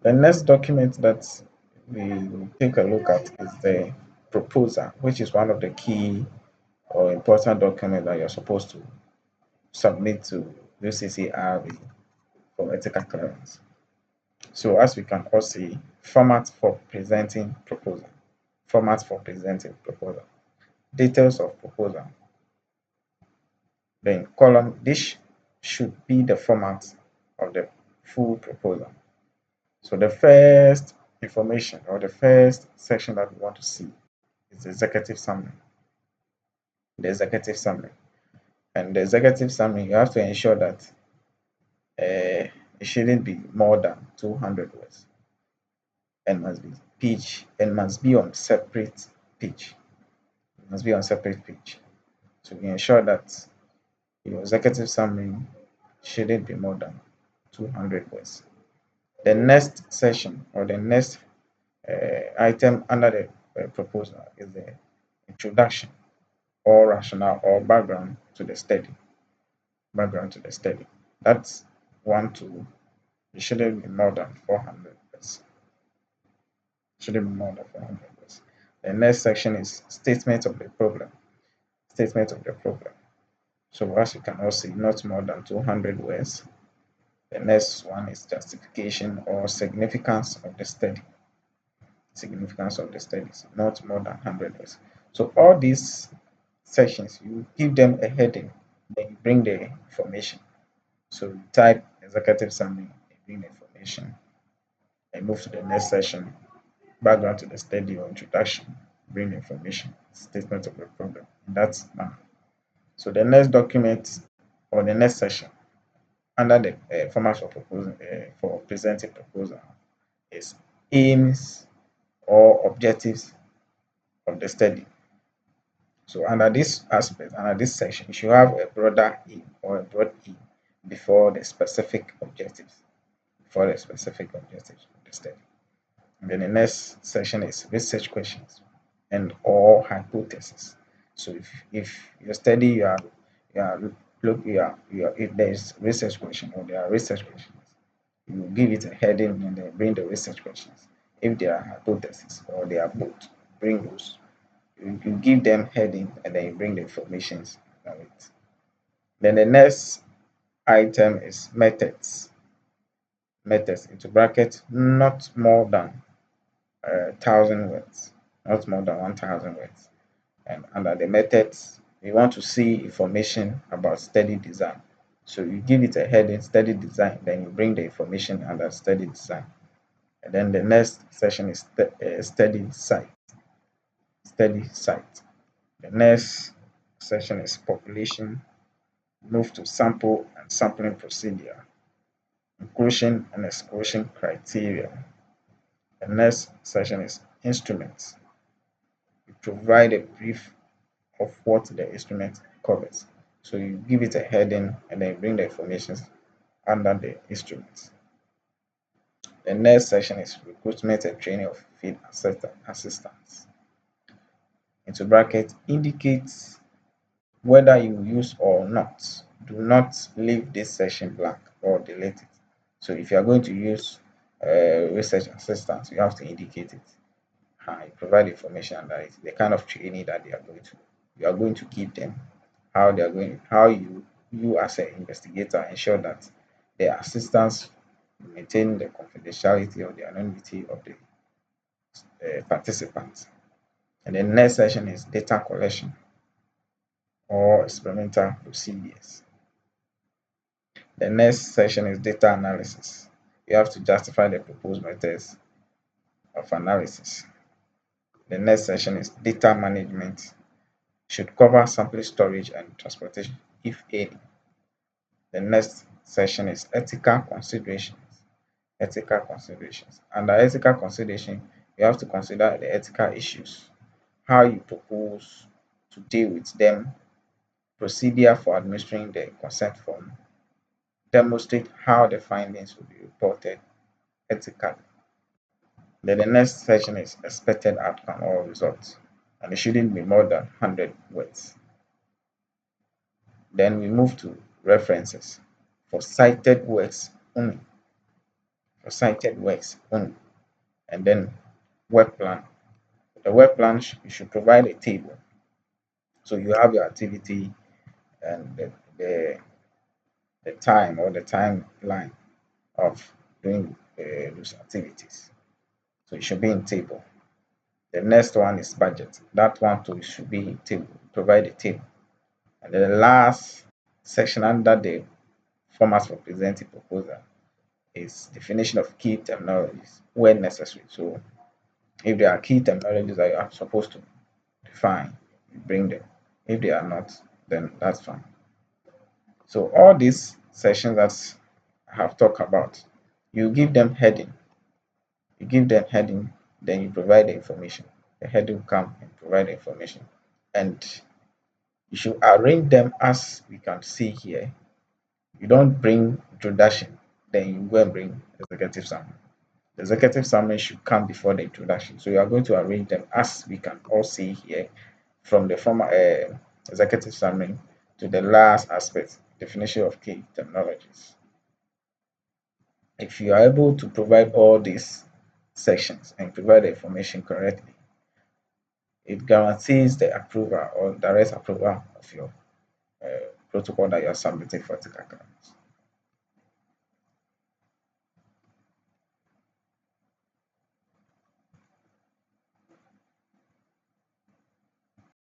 The next document that we will take a look at is the proposal, which is one of the key or important documents that you're supposed to submit to UCCIRB for ethical clearance. So as we can all see, format for presenting proposal, format for presenting proposal, details of proposal, then column, this should be the format of the full proposal. So the first information or the first section that we want to see is the executive summary. The executive summary. And the executive summary, you have to ensure that it shouldn't be more than 200 words and must be on separate page. It must be on separate page. So we ensure that your executive summary shouldn't be more than 200 words. The next section or the next item under the proposal is the introduction or rationale or background to the study. Background to the study. That's one to it shouldn't be more than 400 words. Shouldn't be more than 400 words. The next section is statement of the problem. Statement of the problem. So as you can all see, not more than 200 words. The next one is justification or significance of the study. Significance of the studies, not more than 100 words. So all these sections, you give them a heading, then you bring the information. So you type executive summary, you bring the information, and move to the next section, background to the study or introduction, bring the information, statement of the problem. That's manner. So the next document or the next section under the format for proposal for presenting proposal is aims or objectives of the study. So under this aspect, under this section, you should have a broader aim or a broad aim before the specific objectives, before the specific objectives of the study. And then the next section is research questions and or hypothesis. So if your study you are look you are if there is research question or there are research questions, you give it a heading and then bring the research questions. If there are hypotheses or they are both, bring those. You give them heading and then you bring the informations on it. Then the next item is methods. Methods into bracket not more than 1,000 words, not more than 1,000 words. And under the methods, we want to see information about study design. So you give it a heading, study design, then you bring the information under study design. And then the next section is study site. Study site. The next section is population. Move to sample and sampling procedure. Inclusion and exclusion criteria. The next section is instruments. You provide a brief of what the instrument covers. So you give it a heading and then bring the information under the instruments. The next section is recruitment and training of field assistants. Into bracket indicates whether you use or not. Do not leave this section blank or delete it. So if you are going to use research assistants, you have to indicate it. You provide information under it, the kind of training that you are going to give them, how you as an investigator ensure that the assistants maintain the confidentiality or the anonymity of the participants. And the next section is data collection or experimental procedures. The next section is data analysis. You have to justify the proposed methods of analysis. The next section is data management. Should cover sample storage and transportation, if any. The next section is ethical considerations. Ethical considerations. Under ethical consideration, you have to consider the ethical issues, how you propose to deal with them, procedure for administering the consent form, demonstrate how the findings will be reported ethically. Then the next section is expected outcome or results, and it shouldn't be more than 100 words. Then we move to references for cited words only. your cited works only, and then work plan. The work plan you should provide a table. So you have your activity and the time or the timeline of doing those activities. So it should be in table. The next one is budget. That one too should be in table. Provide a table. And then the last section under the format for presenting proposal is definition of key terminologies when necessary. So if there are key terminologies that you are supposed to define, you bring them. If they are not, then that's fine. So all these sections that I have talked about, you give them heading. You give them heading, then you provide the information. The heading will come and provide the information. And you should arrange them as we can see here. You don't bring introduction, then you go and bring executive summary. The executive summary should come before the introduction. So you are going to arrange them as we can all see here from the former executive summary to the last aspect, definition of key terminologies. If you are able to provide all these sections and provide the information correctly, it guarantees the approval or direct approval of your protocol that you are submitting for TIC account.